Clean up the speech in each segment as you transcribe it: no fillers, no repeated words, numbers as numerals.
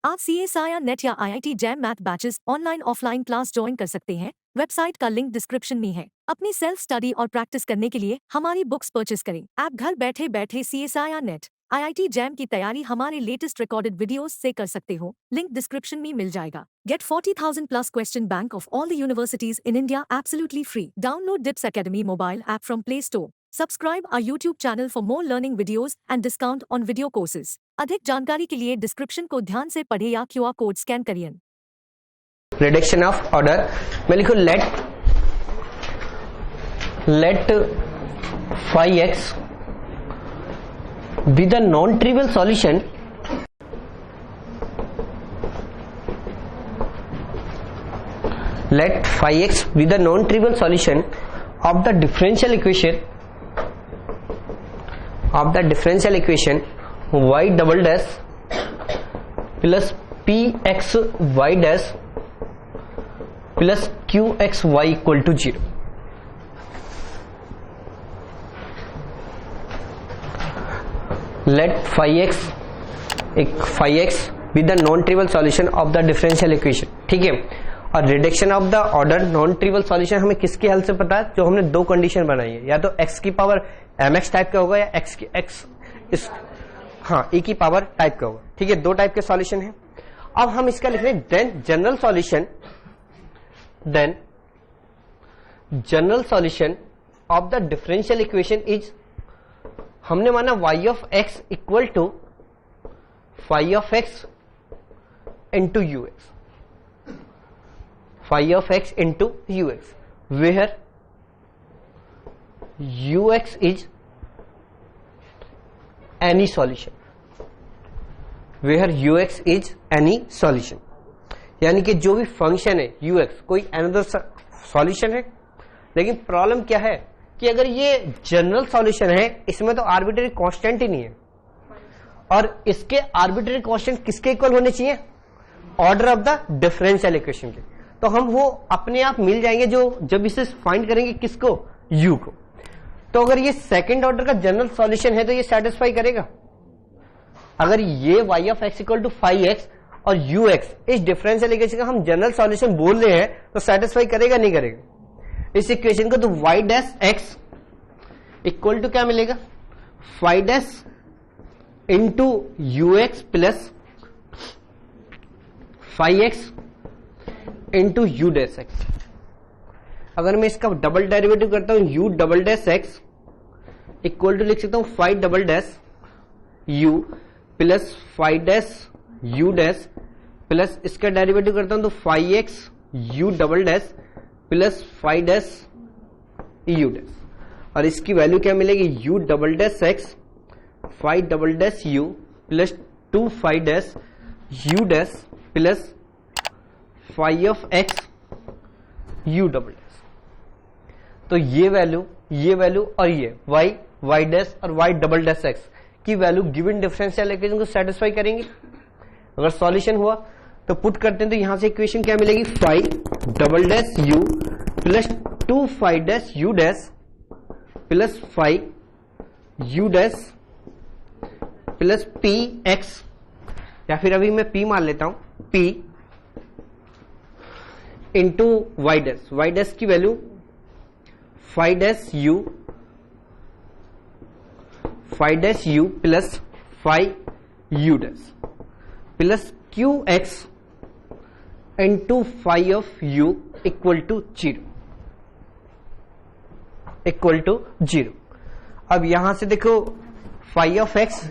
आप CSIR net या IIT jam math batches online offline class join कर सकते हैं। वेबसाइट का लिंक डिस्क्रिप्शन में है। अपनी सेल्फ स्टडी और प्रैक्टिस करने के लिए हमारी बुक्स परचेस करें। आप घर बैठे बैठे CSIR नेट IIT जैम की तैयारी हमारे लेटेस्ट रिकॉर्डेड वीडियोस से कर सकते हो। लिंक डिस्क्रिप्शन में मिल जाएगा। Get 40,000 plus question bank of all the universities in India absolutely free. Download DIPS Academy mobile app from Play Store. Subscribe our YouTube channel for more learning videos and discount on video courses. अधिक जानकारी के लिए description को ध्यान से पढ़े या QR code scan करिए। रिडक्शन ऑफ ऑर्डर मैं लिखूं late 5x with a non-trivial solution let 5x with a non-trivial solution of the differential equation y double dash plus px y dash plus qx y equal to 0. Let 5x with the non-trivial solution of the differential equation. ठीक है, और reduction of the order non trivial solution हमें किसके help से पता है? जो हमने दो कंडीशन बनाई है, या तो x की पावर mx टाइप का होगा या e की पावर टाइप का होगा। ठीक है, दो टाइप के सॉल्यूशन है। अब हम इसका लिख रहे हैं then general solution of the differential equation is, हमने माना y of x equal to phi of x into ux, phi of x into ux, where ux is any solution, यानी कि जो भी फंक्शन है ux कोई अनदर सॉल्यूशन है। लेकिन प्रॉब्लम क्या है कि अगर ये जनरल सॉल्यूशन है, इसमें तो आर्बिट्ररी कांस्टेंट ही नहीं है, और इसके आर्बिट्ररी कांस्टेंट किसके इक्वल होने चाहिए? Order of the differential equation के। तो हम वो अपने आप मिल जाएंगे जो जब इसे फाइंड करेंगे किसको? u को। तो अगर ये सेकंड ऑर्डर का जनरल सॉल्यूशन है तो ये सेटिस्फाई करेगा। अगर ये y of x equal to 5x और ux इस डिफरेंशियल इक्वेशन का हम जनरल सॉल्यूशन बोल रहे हैं तो सेटिस्फाई करेगा नहीं करेगा इस इक्वेशन को? तो y dash x equal to क्या मिलेगा? 5 dash into ux plus 5x into u dash x. अगर मैं इसका डबल डेरिवेटिव करता हूं u double dash x equal to लिख सकता हूं 5 double dash u plus 5 dash u dash plus इसका डेरिवेटिव करता हूं तो 5x u double dash plus 5 dash u dash, और इसकी वैल्यू क्या मिलेगी? u double dash x 5 double dash u plus 2 5 dash u dash plus 5 of x u double dash. तो ये वैल्यू और ये y डैश और y डबल डैश x की वैल्यू गिवन डिफरेंशियल इक्वेशन को सेटिस्फाई करेंगी। अगर सॉल्यूशन हुआ तो पुट करते हैं तो यहां से इक्वेशन क्या मिलेगी? 5 double dash u plus 2 5 dash u dash plus 5 u dash plus p x, या फिर अभी मैं p मान लेता हूं p इंटू वाई डैश की value 5 dash u plus 5 u dash plus q x into 5 of u equal to 0। अब यहां से देखो 5 of x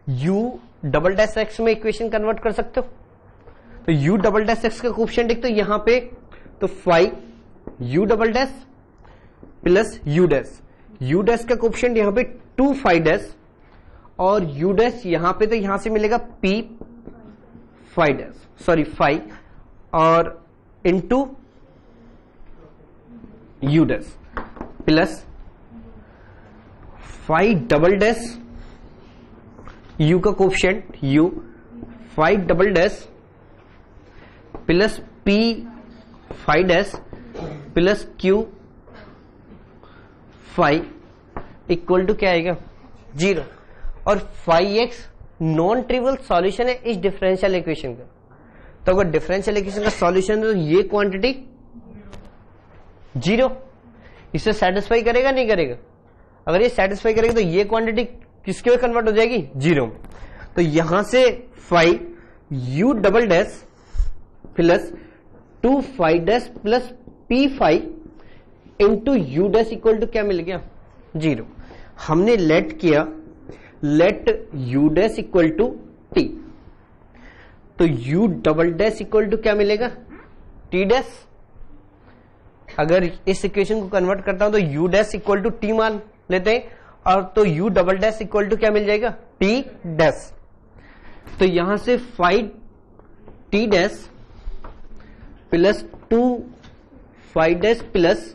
u double dash x में इक्वेशन कन्वर्ट कर सकते हो। तो u डबल डैश एक्स का कोफिशिएंट देखते हो यहां पे, तो 5 u double dash plus u dash का कोफिशिएंट यहां पे 2 5 डैश और u डैश यहां पे, तो यहां से मिलेगा p 5 और into u dash plus 5 double dash u का coefficient u 5 double dash plus p 5 dash plus q 5 equal to क्या आएगा? 0। और 5x नॉन ट्रिवियल सॉल्यूशन है इस डिफरेंशियल इक्वेशन का। तो अगर डिफरेंशियल इक्वेशन का सॉल्यूशन है तो ये क्वांटिटी 0, इसे सेटिस्फाई करेगा नहीं करेगा? अगर ये सेटिस्फाई करेगा तो ये क्वांटिटी किसके में कन्वर्ट हो जाएगी? 0। तो यहां से five u double dash plus 2 five dash plus p5 into u dash equal to क्या मिल गया? 0। हमने लेट किया, let u dash equal to t, तो u double dash equal to क्या मिलेगा? t dash. अगर इस इक्वेशन को कन्वर्ट करता हूं तो u dash equal to t मान लेते हैं, और तो u double dash equal to क्या मिल जाएगा? t dash. तो यहां से 5 t dash plus 2 5 dash plus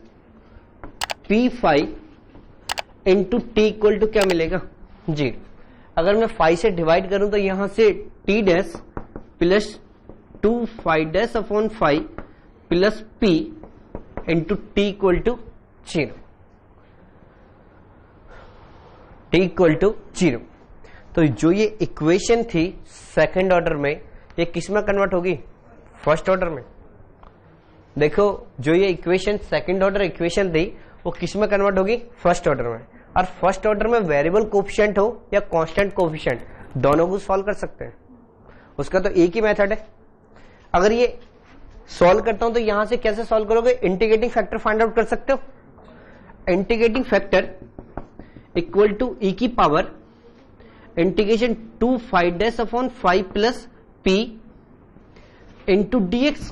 p5 into t equal to क्या मिलेगा? 0। अगर मैं 5 से डिवाइड करूं तो यहां से t dash plus 2 5 dash upon 5 plus p into t equal to 0, t equal to 0। तो जो ये इक्वेशन थी सेकंड ऑर्डर में, ये किस में कन्वर्ट होगी? फर्स्ट ऑर्डर में। देखो जो ये इक्वेशन सेकंड ऑर्डर इक्वेशन थी वो किस में कन्वर्ट होगी? फर्स्ट ऑर्डर में। और फर्स्ट ऑर्डर में वेरिएबल कोफिशिएंट हो या कांस्टेंट कोफिशिएंट, दोनों को सॉल्व कर सकते हैं। उसका तो एक ही मेथड है। अगर ये सॉल्व करता हूं तो यहां से कैसे सॉल्व करोगे? इंटीग्रेटिंग फैक्टर फाइंड आउट कर सकते हो। Integrating factor equal to e की power integration 2 5 dash upon 5 plus p into dx,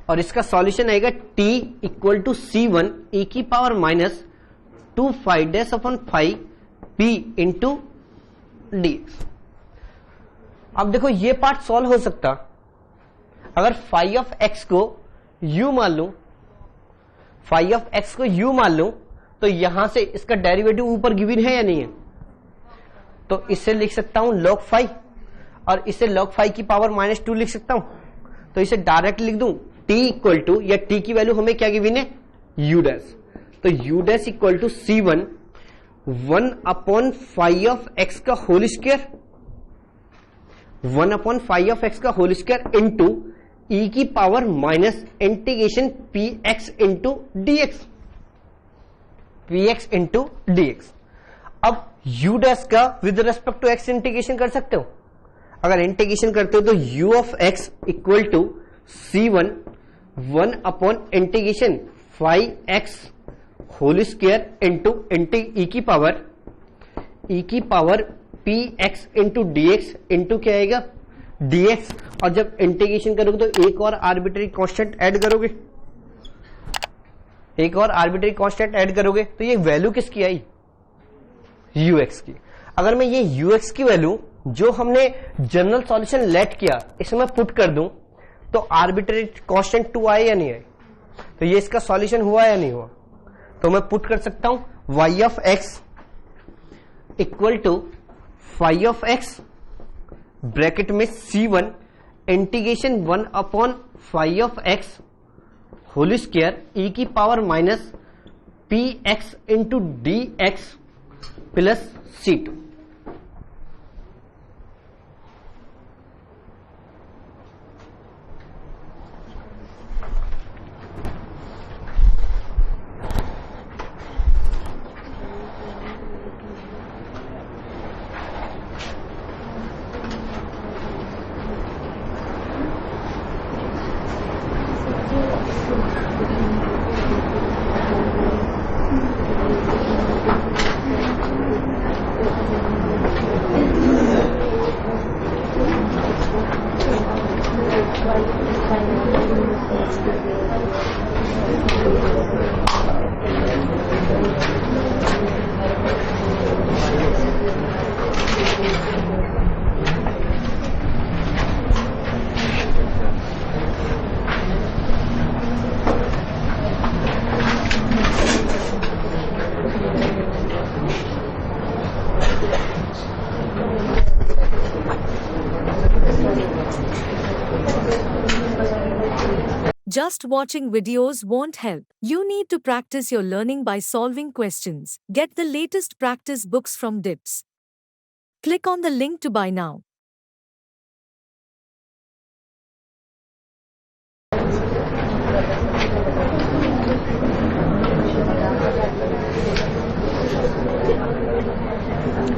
और इसका सॉल्यूशन आएगा t equal to c1 e की power minus 2 5 dash upon 5 p into dx। अब देखो ये पार्ट सॉल्व हो सकता, अगर फाई ऑफ x को u मान लूं, फाई ऑफ x को u मान लूं, तो यहां से इसका डेरिवेटिव ऊपर गिवन है या नहीं है? तो इसे लिख सकता हूं log फाई, और इसे log फाई की पावर -2 लिख सकता हूं। तो इसे डायरेक्ट लिख दूं t इक्वल टू, या t की वैल्यू हमें क्या गिवन है? u dash. तो u dash equal to c1 1 upon phi of x का whole square, 1 upon phi of x का होल स्क्वायर इंटू e की power minus integration px into dx, px into dx। अब u dash का with respect to x integration कर सकते हो। अगर integration करते हो तो u of x equal to c1 1 upon integration 5x whole square into E की power px into dx into क्या आएगा? dx। और जब इंटीग्रेशन करोगे तो एक और आर्बिट्ररी कांस्टेंट ऐड करोगे, एक और आर्बिट्ररी कांस्टेंट ऐड करोगे, तो ये वैल्यू किसकी आई? ux की। अगर मैं ये ux की वैल्यू जो हमने जनरल सॉल्यूशन लेट किया इसमें पुट कर दूं तो आर्बिट्ररी कांस्टेंट 2 आए या नहीं आए? तो ये इसका सॉल्यूशन हुआ या नहीं हुआ? तो मैं पुट कर सकता हूं y of x equal to phi of x bracket में c1 integration 1 upon phi of x whole square e की power minus px into dx plus c2। Just watching videos won't help. You need to practice your learning by solving questions. Get the latest practice books from DIPS. Click on the link to buy now.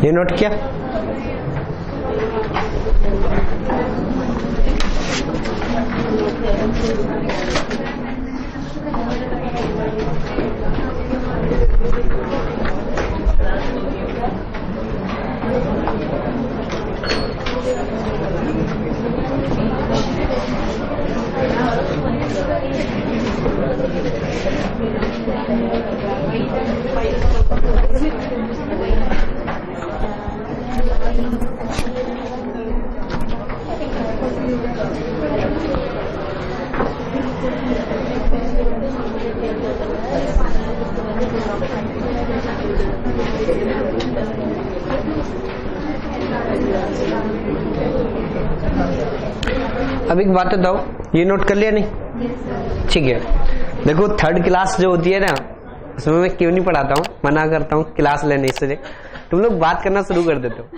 ये note किया? अब एक बात बताओ, ये note कर लिया नहीं? ठीक है, देखो थर्ड क्लास जो होती है ना, उसमें मैं क्यों नहीं पढ़ाता हूँ, मना करता हूँ क्लास लेने से, तुम लोग बात करना शुरू कर देते हो।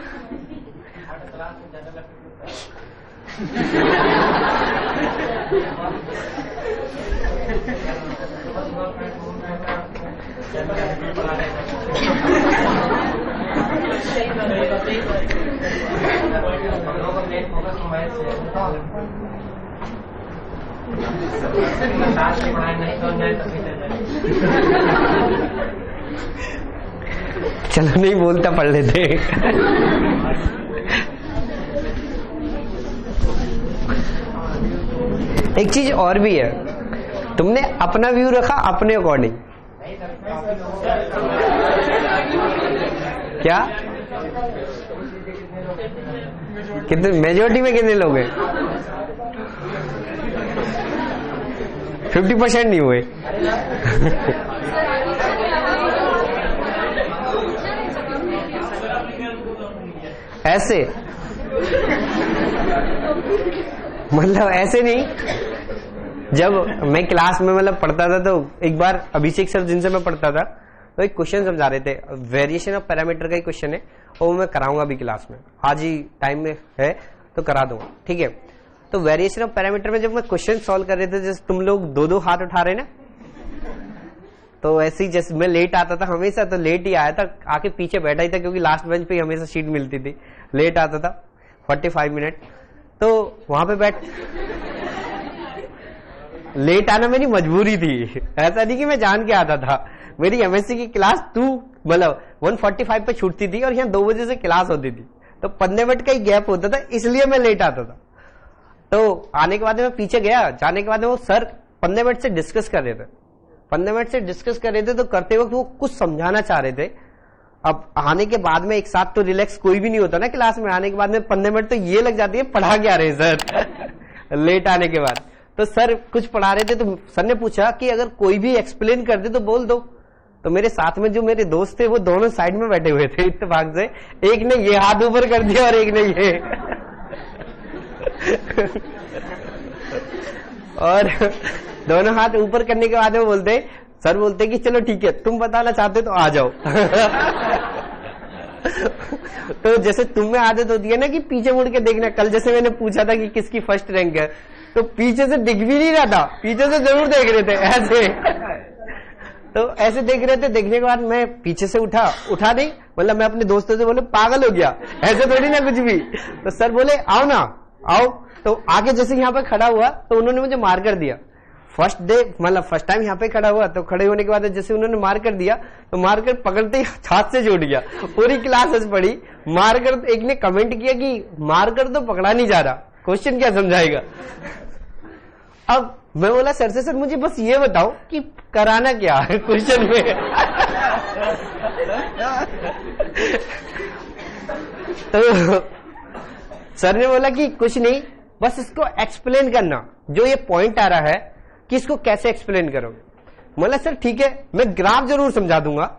चलो नहीं बोलता, पढ़ लेते। एक चीज और भी है, तुमने अपना व्यू रखा अपने अकॉर्डिंग। क्या कितने मेजोरिटी में कितने लोग हैं? 50% नहीं हुए। ऐसे मतलब ऐसे नहीं, जब मैं क्लास में मतलब पढ़ता था तो एक बार अभिषेक सर जिनसे मैं पढ़ता था तो एक क्वेश्चन समझा रहे थे, वेरिएशन ऑफ पैरामीटर का ही क्वेश्चन है और मैं कराऊंगा अभी क्लास में, आज ही टाइम में है तो करा दूंगा, ठीक है। तो वेरिएशन ऑफ पैरामीटर में जब मैं क्वेश्चन सॉल्व कर रहे थे, जैसे तुम लोग दो दो हाथ उठा रहे ना, तो ऐसे ही जैसे मैं लेट आता था हमेशा, तो लेट ही आया था, आके पीछे बैठा ही था क्योंकि लास्ट बेंच पे हमेशा सीट मिलती थी, लेट आता था 45 मिनट, तो वहां पे बैठ लेट आना मेरी मजबूरी थी, ऐसा नहीं कि मैं जान के आता था। मेरी एमएससी की क्लास 1:45 पे छूटती थी और यहाँ 2 बजे से क्लास होती थी, तो 15 मिनट का ही गैप होता था, इसलिए मैं लेट आता था। तो आने के बाद मैं पीछे गया, जाने के बाद वो सर 15 मिनट से डिस्कस कर रहे थे, 15 मिनट से डिस्कस कर रहे थे, तो करते वक्त वो कुछ समझाना चाह रहे थे। अब आने के बाद में एक साथ तो रिलैक्स कोई भी नहीं होता ना क्लास में, आने के बाद में 15 मिनट तो ये लग जाती है पढ़ा क्या रहे सर लेट आने के बाद। तो सर कुछ पढ़ा रहे थे, तो सर ने पूछा कि अगर कोई भी एक्सप्लेन कर दे तो बोल दो। तो मेरे साथ में जो मेरे दोस्त थे वो दोनों साइड में बैठे हुए थे इत्तेफाक से, एक ने ये हाथ ऊपर कर दिया और एक ने ये और दोनों हाथ ऊपर करने के बाद में बोलते, सर बोलते कि चलो ठीक है तुम बताना चाहते तो आ जाओ तो जैसे तुम में आदत होती है ना कि पीछे मुड़ के देखना, कल जैसे मैंने पूछा था कि किसकी फर्स्ट रैंक है, तो पीछे से दिख भी नहीं रहा था, पीछे से जरूर देख रहे थे ऐसे तो ऐसे देख रहे थे। देखने के बाद मैं पीछे से उठा नहीं, मतलब मैं अपने दोस्तों से बोले पागल हो गया, ऐसे थोड़ी ना कुछ भी। तो सर बोले आओ ना आओ, तो आगे जैसे यहाँ पे खड़ा हुआ तो उन्होंने मुझे मार कर दिया। फर्स्ट डे मतलब फर्स्ट टाइम यहाँ पे खड़ा हुआ, तो खड़े होने के बाद जैसे उन्होंने मार कर दिया, तो मार कर पकड़ते ही हाथ से छूट गया, पूरी क्लास हंस पड़ी। मार कर एक ने कमेंट किया कि मार कर तो पकड़ा नहीं जा रहा, क्वेश्चन क्या समझाएगा। अब मैं बोला सर से, सर मुझे बस ये बताओ कि कराना क्या है क्वेश्चन में तो सर ने बोला कि कुछ नहीं, बस इसको एक्सप्लेन करना, जो ये पॉइंट आ रहा है कि इसको कैसे एक्सप्लेन करोगे। बोला सर ठीक है मैं ग्राफ जरूर समझा दूंगा,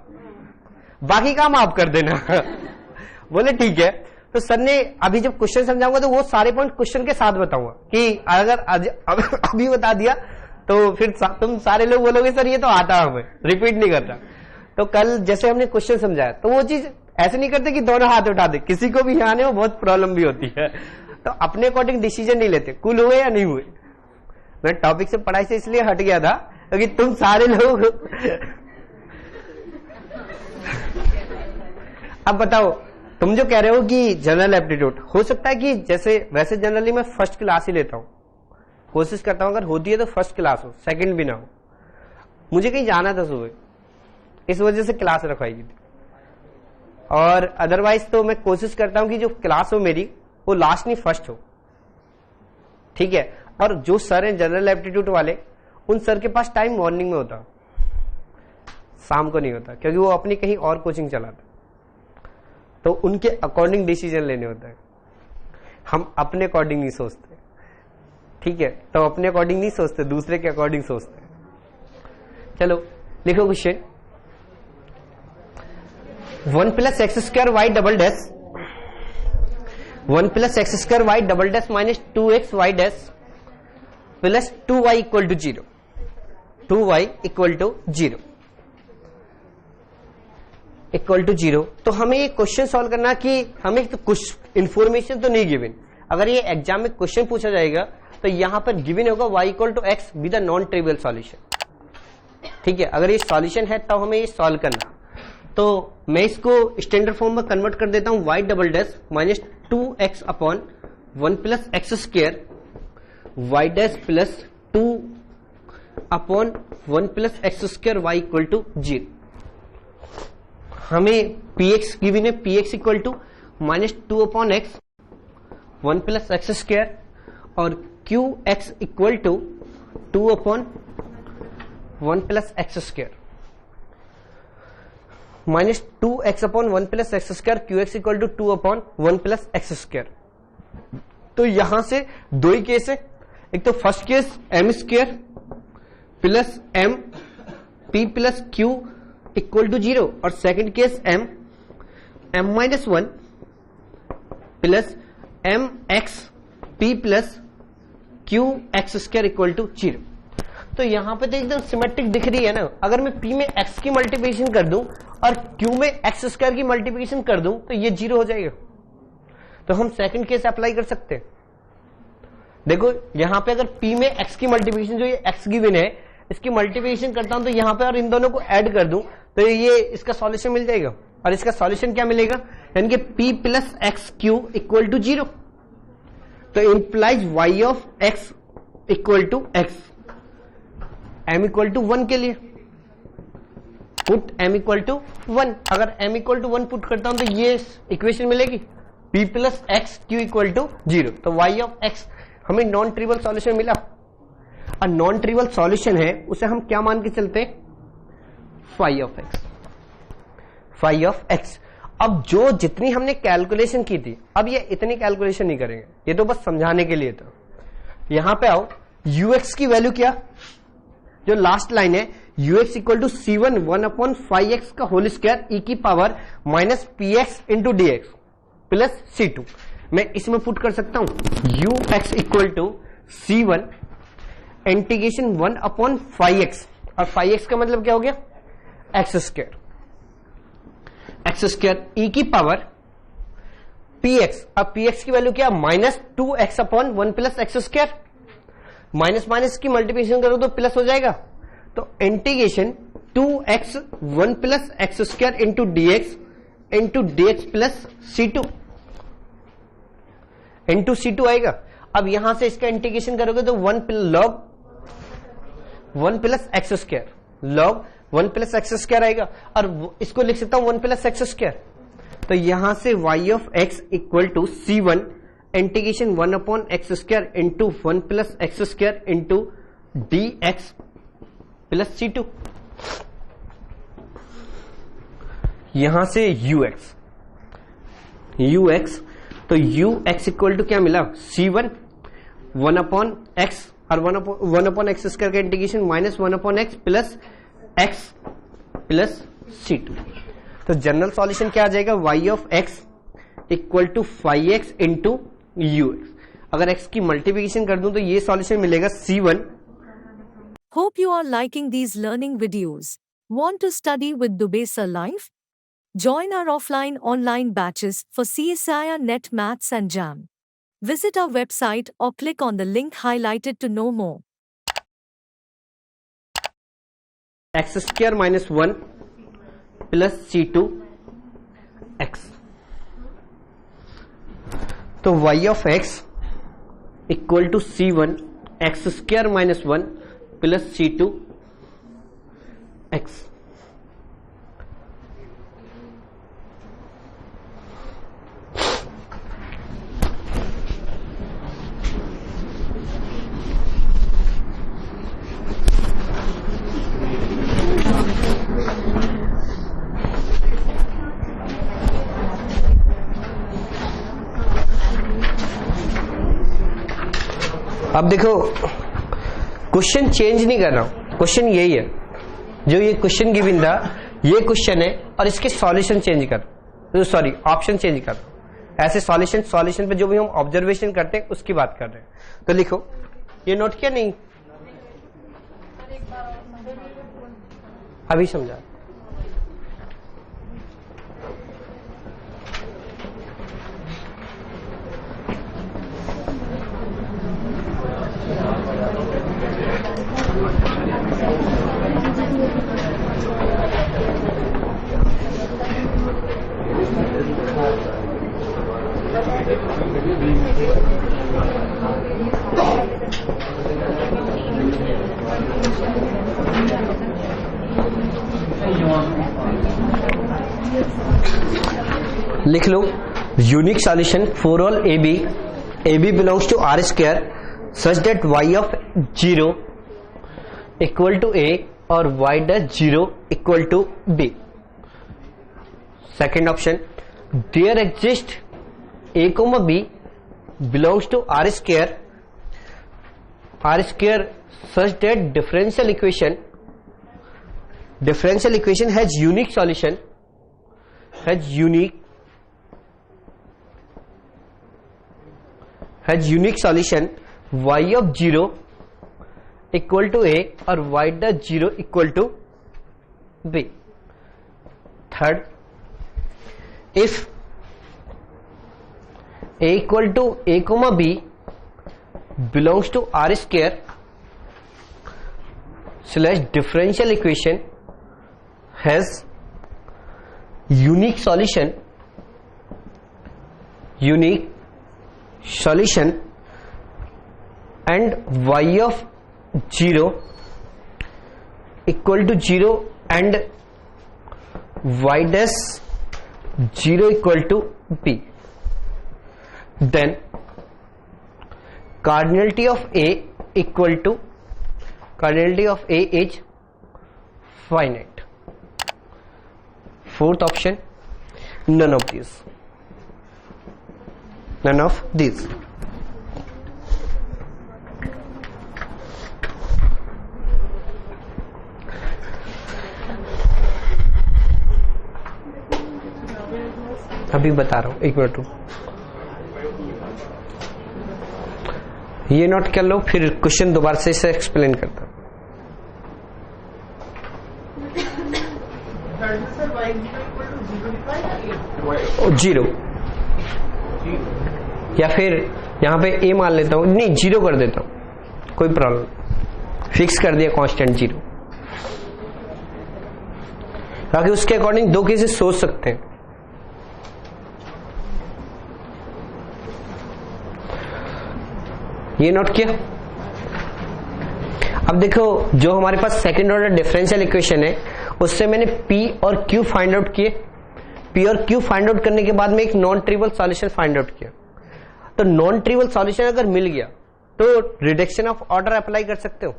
बाकी काम आप कर देना बोले ठीक है। तो सर ने अभी जब क्वेश्चन समझाऊंगा तो वो सारे पॉइंट क्वेश्चन के साथ बताऊंगा, कि अगर अभी बता दिया तो फिर तुम सारे लोग बोलोगे सर ये तो आता हमें, रिपीट नहीं करता। तो कल जैसे हमने क्वेश्चन समझाया तो वो चीज ऐसे नहीं करते कि दोनों हाथ उठा दे, किसी को भी आने में बहुत प्रॉब्लम भी होती है, तो अपने अकॉर्डिंग डिसीजन नहीं लेते, कूल हुए या नहीं हुए। मैं टॉपिक से पढ़ाई से इसलिए हट गया था क्योंकि तुम सारे लोग अब बताओ, तुम जो कह रहे हो कि जनरल एप्टीट्यूड, हो सकता है कि जैसे वैसे जनरली मैं फर्स्ट क्लास ही लेता हूं, कोशिश करता हूं अगर होती है तो फर्स्ट क्लास हो, सेकंड भी ना हो। मुझे कहीं जाना था सुबह, इस वजह से क्लास रखवाई थी, और अदरवाइज तो मैं कोशिश करता हूं कि जो क्लास हो मेरी वो लास्ट नहीं फर्स्ट हो, ठीक है। और जो सर हैं जनरल एप्टीट्यूड वाले, उन सर के पास टाइम मॉर्निंग में होता, शाम को नहीं होता, क्योंकि वो अपनी कहीं और कोचिंग चलाते, तो उनके अकॉर्डिंग डिसीजन लेने होता है। हम अपने अकॉर्डिंग नहीं सोचते, ठीक है, तो अपने अकॉर्डिंग नहीं सोचते, दूसरे के अकॉर्डिंग सोचते हैं। चलो लिखो question, 1 + x² y double dash 1 + x² y double dash minus 2x y dash plus 2y equal to 0, 2y equal to 0 equal to 0। तो हमें ये क्वेश्चन सॉल्व करना कि हमें तो कुछ इंफॉर्मेशन तो नहीं गिवन, अगर ये एग्जाम में क्वेश्चन पूछा जाएगा तो यहां पर गिवन होगा y equal to x with a non trivial solution, ठीक है। अगर ये सॉल्यूशन है तो हमें ये सॉल्व करना, तो मैं इसको स्टैंडर्ड फॉर्म में कन्वर्ट कर देता हूं, y double dash minus 2x upon 1 + x² y dash plus 2 upon 1 + x² y equal to 0। हमें px गिवन है, px equal to minus 2 upon x 1 + x² और qx equal to 2 upon 1 + x² minus 2x upon 1 + x², qx equal to 2 upon 1 + x²। तो यहां से दो ही case है, एक तो first case m² plus m p plus q equal to 0, और second case m -1 plus m x p plus q x² equal to 0। तो यहां पे तो एकदम सिमेट्रिक दिख रही है ना। अगर मैं p में x की मल्टीप्लिकेशन कर दूं और q में x² की मल्टीप्लिकेशन कर दूं तो ये 0 हो जाएगा। तो हम सेकंड केस अप्लाई कर सकते हैं। देखो यहां पे अगर p में x की मल्टीप्लिकेशन, जो ये x गिवन है, इसकी मल्टीप्लिकेशन करता हूं तो यहां पे और इन दोनों को ऐड कर दूं तो ये इसका सॉल्यूशन मिल जाएगा, और इसका सॉल्यूशन क्या मिलेगा, यानी कि p plus x q equal to 0। तो implies y of x equal to x, m equal to 1 के लिए पुट m इक्वल टू 1। अगर m इक्वल टू 1 पुट करता हूं तो ये इक्वेशन मिलेगी, p plus x q equal to 0। तो y ऑफ x हमें नॉन ट्रिवियल सॉल्यूशन मिला। और नॉन ट्रिवियल सॉल्यूशन है उसे हम क्या मान के चलते हैं, phi of x, phi of x। अब जो जितनी हमने कैलकुलेशन की थी, अब ये इतनी कैलकुलेशन नहीं करेंगे, ये तो बस समझाने के लिए था। यहां पे आओ, ux की वैल्यू क्या, जो लास्ट लाइन है, ux equal to c1 1 upon 5x का होल स्क्वायर e की power minus px into dx plus c2। मैं इसमें पुट कर सकता हूं ux equal to c1 integration 1 upon 5x, और 5x का मतलब क्या हो गया, एक्स स्क्वायर e की पावर px। अब px की वैल्यू क्या, minus 2x upon 1 plus x²। Minus minus की मल्टीप्लिकेशन करो तो प्लस हो जाएगा, तो integration 2x 1 plus x² into dx plus c2 into c2 आएगा। अब यहां से इसका इंटीग्रेशन करोगे तो 1 log 1 plus x² log 1 plus x² आएगा, और इसको लिख सकता हूं 1 प्लस x²। तो यहां से y of x equal to c1 integration 1 upon x² into 1 plus x² into dx plus c2। यहां से ux, तो ux इक्वल टू क्या मिला, c1 1 अपॉन x और 1 अपॉन x² का integration minus 1 upon x plus c2। तो general solution क्या आ जाएगा, y of x equal to 5x into ux। अगर x की मल्टीप्लिकेशन कर दूं तो ये सॉल्यूशन मिलेगा c1। Hope you are liking these learning videos. Want to study with Dubey Sir Live? Join our offline online batches for CSIR Net Maths and JAM. Visit our website or click on the link highlighted to know more. x square minus 1 plus c2 x. तो y of x equal to c1 x square minus 1 plus c2 x. अब देखो question change नहीं कर रहा हूं, question यही है जो ये क्वेश्चन गिवन था, ये क्वेश्चन है और इसके सॉल्यूशन चेंज कर, सॉरी ऑप्शन चेंज कर। ऐसे सॉल्यूशन पे जो भी हम ऑब्जर्वेशन करते हैं उसकी बात कर रहे हैं। तो लिखो, ये नोट किया नहीं, अभी समझा। लिख लो, unique solution for all A B belongs to R square such that y of 0 equal to a और y dash 0 equal to b. Second option, there exist a comma b belongs to r square such that differential equation has unique solution y of 0 equal to a और y dash 0 equal to b. Third, if a equal to a comma b belongs to r square slash differential equation has unique solution and y of 0 equal to 0 and y dash 0 equal to b, then cardinality of a is finite. Fourth option, none of these. अभी बता रहा हूं, एक minute रुको, ये note कर लो, फिर question दोबारा से इसे एक्सप्लेन करता हूं। जीरो या फिर यहां पे a मान लेता हूं, नहीं 0 कर देता हूं, कोई प्रॉब्लम, फिक्स कर दिया कांस्टेंट 0, ताकि उसके अकॉर्डिंग दो केसेस सोच सकते हैं। ये नोट किया। अब देखो, जो हमारे पास सेकंड ऑर्डर डिफरेंशियल इक्वेशन है उससे मैंने P और Q फाइंड आउट किए। P और Q फाइंड आउट करने के बाद में एक non trivial solution find out किया। तो नॉन ट्रिवियल सॉल्यूशन अगर मिल गया तो रिडक्शन ऑफ ऑर्डर अप्लाई कर सकते हो।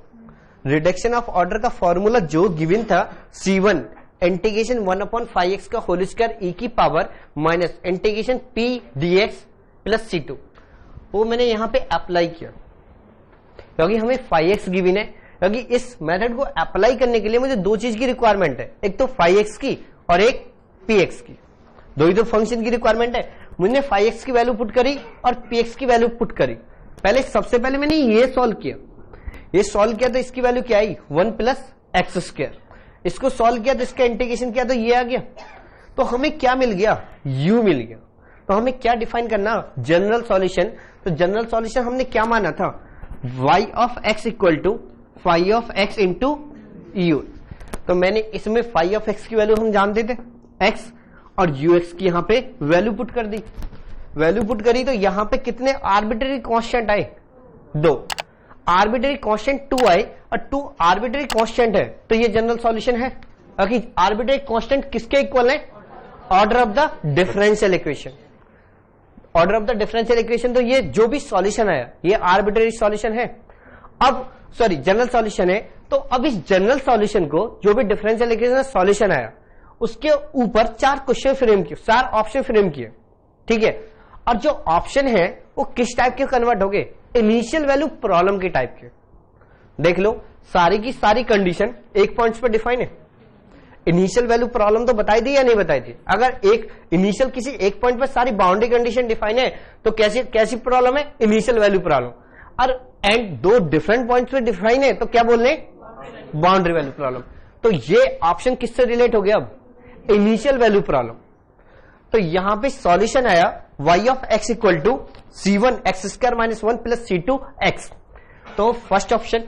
रिडक्शन ऑफ ऑर्डर का फॉर्मूला जो गिवन था C1 इंटीग्रेशन 1/5x का होल स्क्वायर e की power minus integration P dx plus C2, वो मैंने यहां पे अप्लाई किया क्योंकि हमें 5x गिवन है। क्योंकि इस मेथड को अप्लाई करने के लिए मुझे दो चीज की रिक्वायरमेंट है, एक तो 5x की और एक px की, दो ही तो फंक्शन की रिक्वायरमेंट है। मुझे 5x की वैल्यू पुट करी और px की वैल्यू पुट करी। सबसे पहले मैंने ये सॉल्व किया, तो इसकी वैल्यू क्या आई 1 प्लस एक्स स्क्वायर। इसको सॉल्व किया तो इसका इंटीग्रेशन किया तो ये आ गया। तो हमें क्या मिल गया, u मिल गया। तो हमें क्या डिफाइन करना, जनरल सॉल्यूशन। तो जनरल सॉल्यूशन हमने क्या माना था, y of x equal to phi of x into u। तो मैंने इसमें फाई ऑफ x की वैल्यू हम जानते थे x, और ux की यहां पे वैल्यू पुट कर दी। वैल्यू पुट करी तो यहां पे कितने आर्बिट्ररी कांस्टेंट आए, 2 आर्बिट्ररी कांस्टेंट 2 आए, और 2 आर्बिट्ररी कांस्टेंट है तो ये जनरल सॉल्यूशन है। बाकी आर्बिट्ररी कांस्टेंट किसके इक्वल है, order of the differential equation. Order of the differential equation, तो ये जो भी सॉल्यूशन आया ये आर्बिट्ररी सॉल्यूशन है। अब सॉरी जनरल सॉल्यूशन है। तो अब इस जनरल सॉल्यूशन को, जो भी डिफरेंशियल इक्वेशन सॉल्यूशन आया, उसके ऊपर 4 क्वेश्चन फ्रेम किए, 4 ऑप्शन फ्रेम किए, ठीक है। और जो ऑप्शन है वो किस टाइप के कन्वर्ट हो गए, इनिशियल वैल्यू प्रॉब्लम के टाइप के। देख लो सारी की सारी कंडीशन एक पॉइंट्स पर डिफाइन है। इनिशियल वैल्यू प्रॉब्लम तो बताई दी या नहीं बताई थी। अगर एक इनिशियल किसी एक पॉइंट पर सारी बाउंड्री कंडीशन डिफाइन है तो कैसी प्रॉब्लम है, इनिशियल वैल्यू प्रॉब्लम। और एंड 2 डिफरेंट पॉइंट्स पे डिफाइन है तो क्या बोल रहे, बाउंड्री वैल्यू प्रॉब्लम। तो ये ऑप्शन किससे रिलेट हो गया, अब इनिशियल वैल्यू प्रॉब्लम। तो यहां पे सॉल्यूशन आया y of x equal to c1 x square minus 1 plus c2 x। तो फर्स्ट ऑप्शन,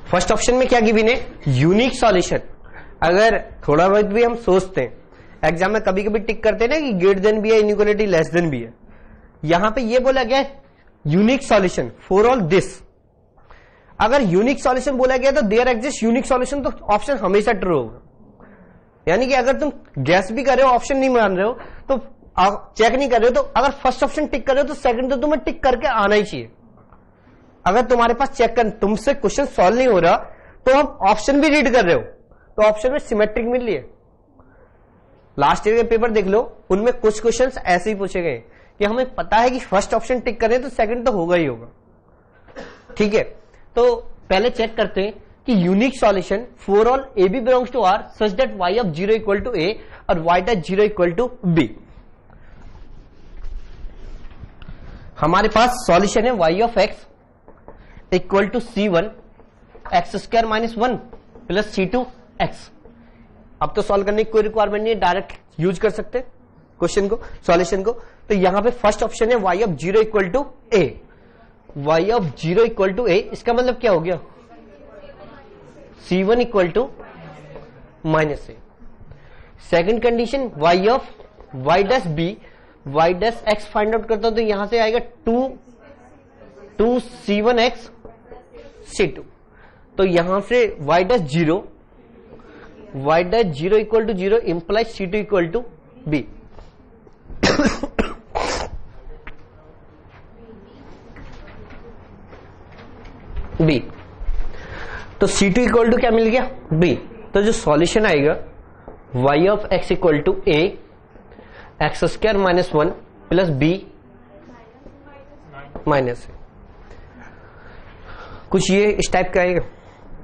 फर्स्ट ऑप्शन में क्या गिवन है, यूनिक सॉल्यूशन। अगर थोड़ा बहुत भी हम सोचते हैं, एग्जाम में कभी कभी टिक करते हैं ना कि ग्रेटर देन भी है, इनइक्वालिटी लेस देन भी है, यहां पे ये बोला गया unique solution for all this. अगर यूनिक सॉल्यूशन बोला गया तो देयर एग्जिस्ट यूनिक सॉल्यूशन, तो ऑप्शन हमेशा ट्रू होगा। यानी कि अगर तुम गैस भी कर रहे हो, ऑप्शन नहीं मान रहे हो, तो चेक नहीं कर रहे हो, तो अगर फर्स्ट ऑप्शन टिक कर रहे हो तो सेकंड तो तुम्हें टिक करके आना ही चाहिए। अगर तुम्हारे पास चेक कर, तुमसे क्वेश्चन सॉल्व नहीं हो रहा तो हम ऑप्शन भी रीड कर रहे हो तो ऑप्शन में सिमेट्रिक मिल रही है। लास्ट ईयर के पेपर देख लो, उनमें कुछ क्वेश्चंस ऐसे ही पूछे गए कि हमें पता है कि फर्स्ट ऑप्शन टिक करें तो सेकंड तो होगा ही होगा, ठीक है। तो पहले चेक करते हैं कि unique solution for all A B belongs to R such that y of 0 equal to A और y dash 0 equal to B. हमारे पास सॉल्यूशन है y of x equal to c1 x square minus 1 plus c2 x। अब तो solve करने की कोई requirement नहीं है, डायरेक्ट यूज कर सकते क्वेश्चन को, सॉल्यूशन को। तो यहां पे फर्स्ट ऑप्शन है y of 0 equal to a, y of 0 equal to a, इसका मतलब क्या हो गया, c1 equal to minus a। Second condition y of y dash b, y dash x find out करता हूं तो यहां से आएगा 2 c1x c2। तो यहां से y dash 0, y dash 0 equal to 0 implies c2 equal to b। b तो c2 इक्वल टू क्या मिल गया, b। तो जो सॉल्यूशन आएगा y of x equal to a x square minus 1 plus b minus, कुछ ये इस टाइप का आएगा।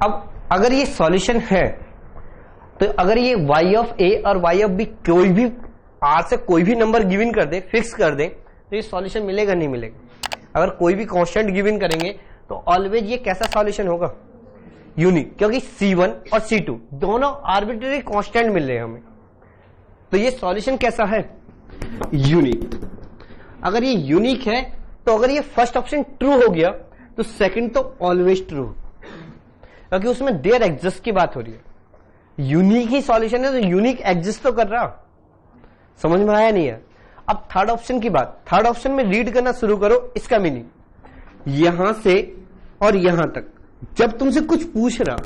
अब अगर ये सॉल्यूशन है तो अगर ये y ऑफ a और y ऑफ b कोई भी r से कोई भी नंबर गिवन कर दे, फिक्स कर दे, तो ये सॉल्यूशन मिलेगा नहीं मिलेगा। अगर कोई भी कांस्टेंट गिवन करेंगे तो ऑलवेज ये कैसा सॉल्यूशन होगा, यूनिक, क्योंकि c1 और c2 दोनों आर्बिट्ररी कांस्टेंट मिल रहे हैं हमें। तो ये सॉल्यूशन कैसा है, यूनिक। अगर ये यूनिक है तो अगर ये फर्स्ट ऑप्शन ट्रू हो गया तो सेकंड तो ऑलवेज ट्रू, क्योंकि उसमें देयर एग्जिस्ट की बात हो रही है। यूनिक ही सॉल्यूशन है तो यूनिक एग्जिस्ट तो कर रहा, समझ में आया नहीं है। अब थर्ड ऑप्शन की बात, थर्ड ऑप्शन में रीड करना शुरू करो। इसका मीनिंग यहां से और यहां तक जब तुमसे कुछ पूछ रहा,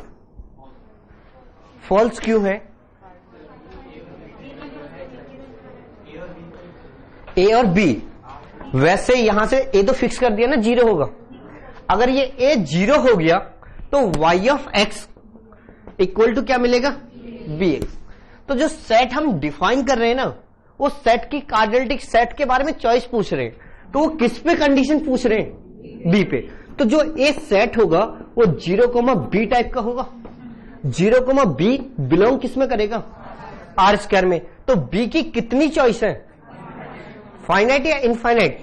फॉल्स क्यों है, ए और बी, वैसे यहां से ए तो फिक्स कर दिया ना, 0 होगा। अगर ये ए 0 हो गया तो y of x equal to क्या मिलेगा, bx। तो जो सेट हम डिफाइन कर रहे हैं ना, वो सेट की कार्डिनलिटिक सेट के बारे में चॉइस पूछ रहे हैं, तो वो किस पे कंडीशन पूछ रहे हैं, b पे। तो जो ए सेट होगा वो 0,b टाइप का होगा। 0,b बिलोंग किस में करेगा, आर स्क्वायर में। तो b की कितनी चॉइस है, फाइनाइट या इनफाइनाइट,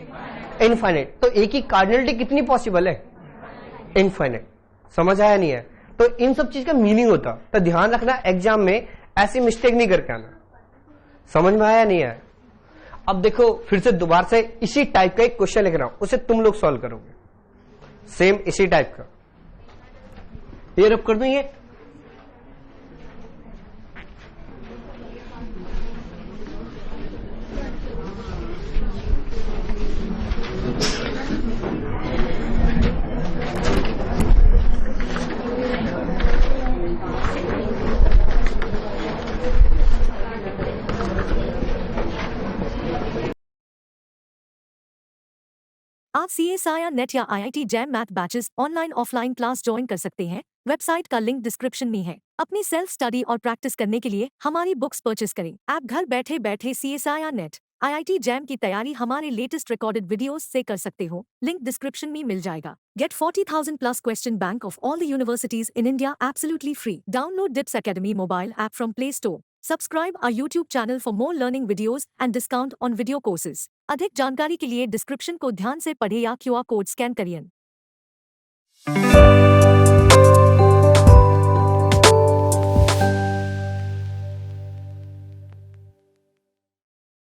इनफाइनाइट। तो ए की कार्डिनलिटी कितनी पॉसिबल है, इनफाइनाइट। समझ आया नहीं है। तो इन सब चीज का मीनिंग होता, तो ध्यान रखना एग्जाम में ऐसी मिस्टेक नहीं करके आना। समझ में आया नहीं आया? अब देखो फिर से दोबारा से इसी टाइप का एक क्वेश्चन लिख रहा हूं, उसे तुम लोग सॉल्व करोगे, सेम इसी टाइप का। ये रब कर दूं ये। आप CSIR नेट या IIT jam math batches online offline class join कर सकते हैं। वेबसाइट का लिंक डिस्क्रिप्शन में है। अपनी सेल्फ स्टडी और प्रैक्टिस करने के लिए हमारी बुक्स परचेस करें। आप घर बैठे बैठे CSIR नेट IIT जैम की तैयारी हमारे लेटेस्ट रिकॉर्डेड वीडियोस से कर सकते हो। लिंक डिस्क्रिप्शन में मिल जाएगा। Get 40,000 plus question bank of all the universities in India absolutely free. Download DIPS Academy mobile app from Play Store. Subscribe our YouTube channel for more learning videos and discount on video courses. अधिक जानकारी के लिए description को ध्यान से पढ़ें या QR code scan करिए।